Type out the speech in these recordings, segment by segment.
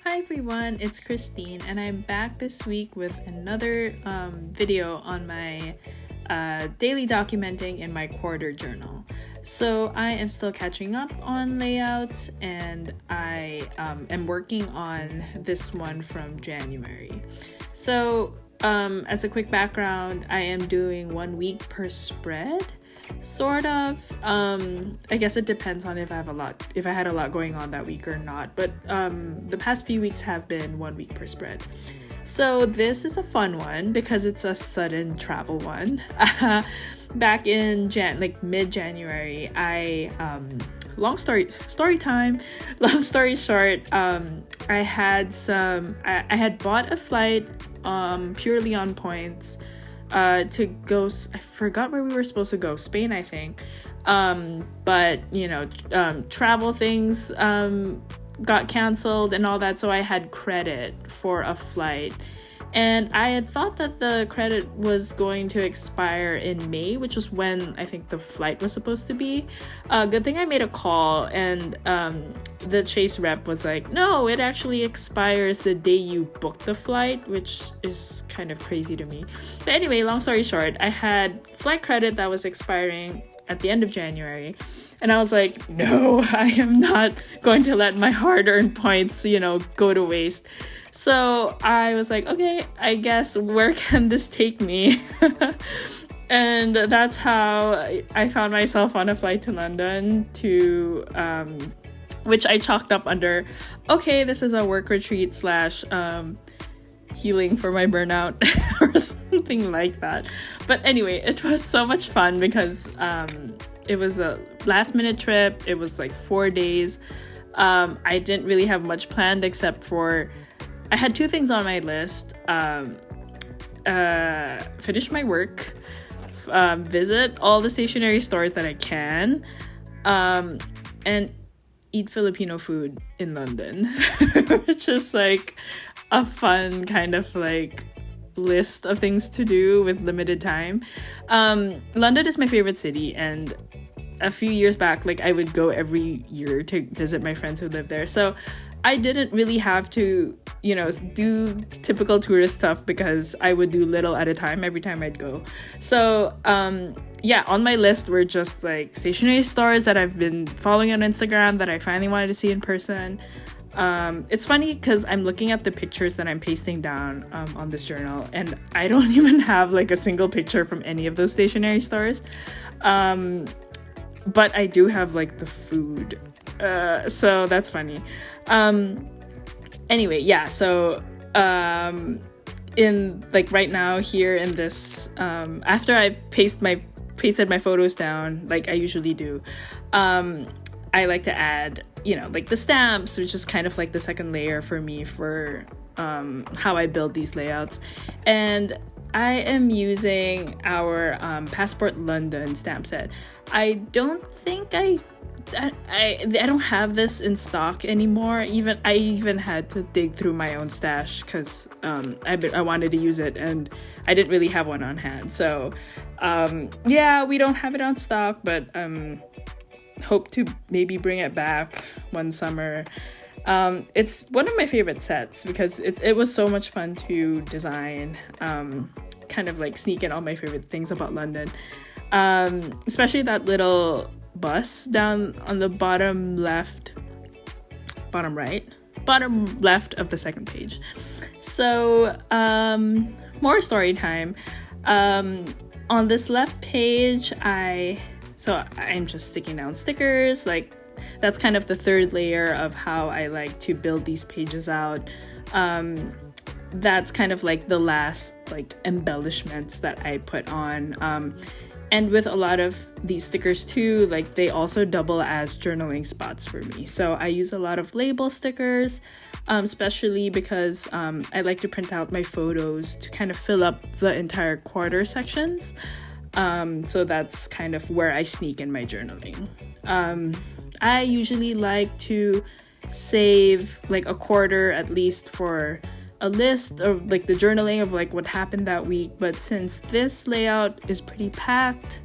Hi everyone, it's Christine, and I'm back this week with another video on my daily documenting in my quarter journal. So I am still catching up on layouts, and I am working on this one from January. So as a quick background, I am doing 1 week per spread. Sort of. I guess it depends on if I had a lot going on that week or not. But the past few weeks have been 1 week per spread. So this is a fun one because it's a sudden travel one. Back in mid-January, long story time. Long story short, I had bought a flight purely on points. To go, I forgot where we were supposed to go, Spain, I think. But travel things got canceled and all that, so I had credit for a flight. And I had thought that the credit was going to expire in May, which was when I think the flight was supposed to be. Good thing I made a call, and the Chase rep was like, no, it actually expires the day you book the flight, which is kind of crazy to me. But anyway, long story short, I had flight credit that was expiring at the end of January. And I was like, no, I am not going to let my hard-earned points, go to waste. So I was like, okay, I guess where can this take me? And that's how I found myself on a flight to London to, which I chalked up under, okay, this is a work retreat / healing for my burnout or something like that. But anyway, it was so much fun because it was a last minute trip. It was like 4 days. I didn't really have much planned except for I had 2 things on my list. Finish my work, visit all the stationery stores that I can, and eat Filipino food in London, which is like a fun kind of like list of things to do with limited time. London is my favorite city, and a few years back, I would go every year to visit my friends who live there. So I didn't really have to, do typical tourist stuff because I would do little at a time every time I'd go. So, on my list were just stationery stores that I've been following on Instagram that I finally wanted to see in person. It's funny because I'm looking at the pictures that I'm pasting down on this journal, and I don't even have a single picture from any of those stationery stores. But I do have the food. So that's funny. Anyway, yeah, so in right now here in this after I pasted my photos down I usually do, I like to add the stamps, which is kind of the second layer for me for how I build these layouts. And I am using our Passport London stamp set. I don't think I don't have this in stock anymore. I even had to dig through my own stash because I wanted to use it and I didn't really have one on hand. So we don't have it on stock, but hope to maybe bring it back one summer. It's one of my favorite sets because it was so much fun to design. Kind of sneak in all my favorite things about London, especially that little bus down on the bottom left of the second page. So more story time. On this left page, I'm just sticking down stickers. That's kind of the third layer of how I like to build these pages out. That's kind of the last embellishments that I put on. And with a lot of these stickers too, they also double as journaling spots for me. So I use a lot of label stickers, especially because I like to print out my photos to kind of fill up the entire quarter sections. So that's kind of where I sneak in my journaling. I usually like to save a quarter at least for a list of the journaling of what happened that week. But since this layout is pretty packed,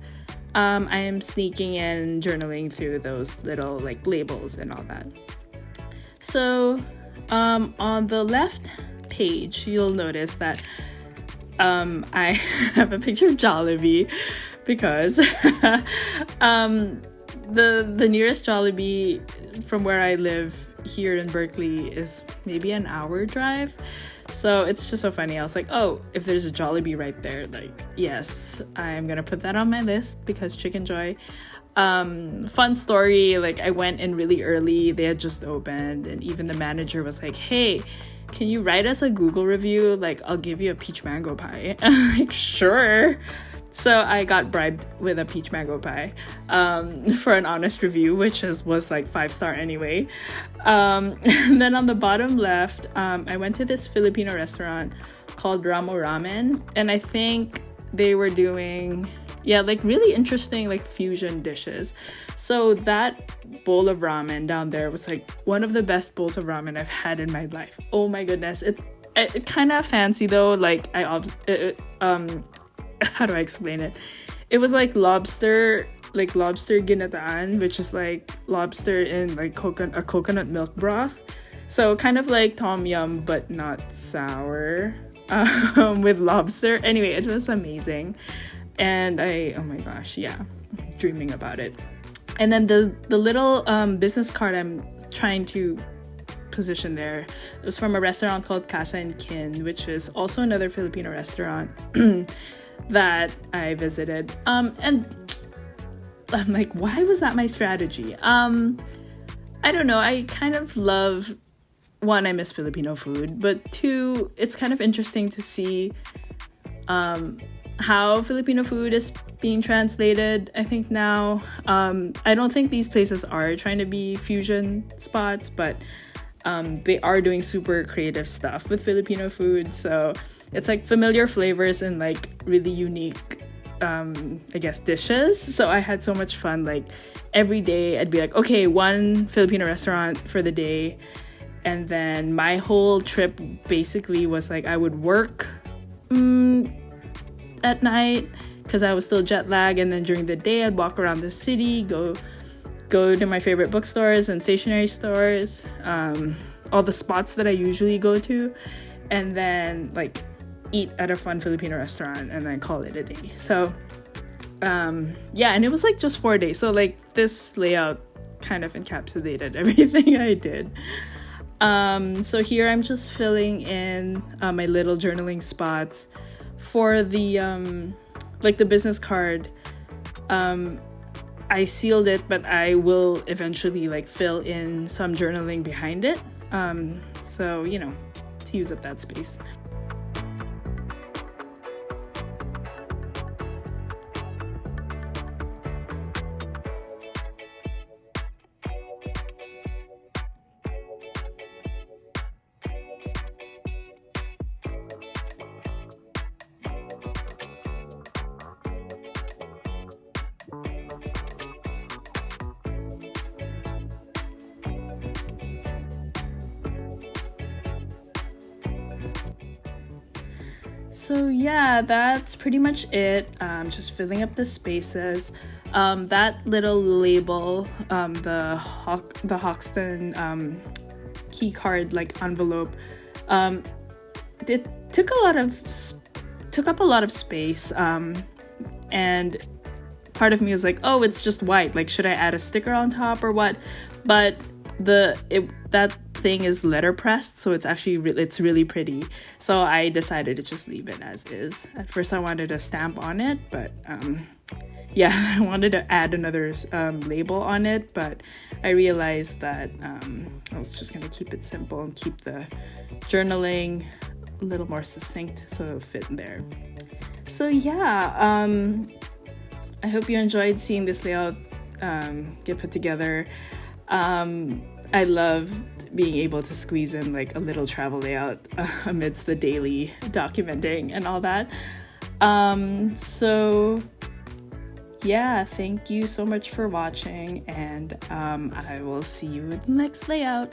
I am sneaking in journaling through those little labels and all that. So On the left page, you'll notice that I have a picture of Jollibee because the nearest Jollibee from where I live here in Berkeley is maybe an hour drive. So it's just so funny. I was like, oh, if there's a Jollibee right there, like, yes, I'm gonna put that on my list because Chicken Joy. Fun story, like I went in really early, they had just opened, and even the manager was like, hey, can you write us a Google review? Like, I'll give you a peach mango pie. I'm like, sure. So I got bribed with a peach mango pie for an honest review, which was like 5-star anyway. And then on the bottom left, I went to this Filipino restaurant called Ramo Ramen, and I think they were doing like really interesting like fusion dishes. So that bowl of ramen down there was like one of the best bowls of ramen I've had in my life. Oh my goodness, it kind of fancy though. Like how do I explain it? It was like lobster ginataan, which is like lobster in like coconut milk broth. So kind of like tom yum, but not sour, with lobster. Anyway, it was amazing. And oh my gosh, yeah, dreaming about it. And then the little business card I'm trying to position there, it was from a restaurant called Casa and Kin, which is also another Filipino restaurant that I visited. And I'm like, why was that my strategy? I don't know. I kind of love, one, I miss Filipino food, but two, it's kind of interesting to see how Filipino food is being translated, I think now. I don't think these places are trying to be fusion spots, but they are doing super creative stuff with Filipino food. So it's like familiar flavors and like really unique, I guess, dishes. So I had so much fun. Like every day I'd be like, okay, one Filipino restaurant for the day. And then my whole trip basically was like I would work at night because I was still jet lagged, and then during the day I'd walk around the city, go to my favorite bookstores and stationery stores, all the spots that I usually go to, and then like eat at a fun Filipino restaurant and then call it a day. So and it was like just 4 days, so like this layout kind of encapsulated everything I did. So here I'm just filling in my little journaling spots for the like the business card. I sealed it, but I will eventually like fill in some journaling behind it, so to use up that space. So yeah, that's pretty much it. Just filling up the spaces. That little label, the Hoxton key card like envelope, it took up a lot of space. And part of me was like, oh, it's just white. Like, should I add a sticker on top or what? But that thing is letter pressed, so it's actually it's really pretty. So I decided to just leave it as is. At first I wanted a stamp on it, but I wanted to add another label on it, but I realized that I was just gonna keep it simple and keep the journaling a little more succinct so it'll fit in there. So yeah, I hope you enjoyed seeing this layout get put together. I love being able to squeeze in like a little travel layout amidst the daily documenting and all that. So yeah, thank you so much for watching, and I will see you in the next layout.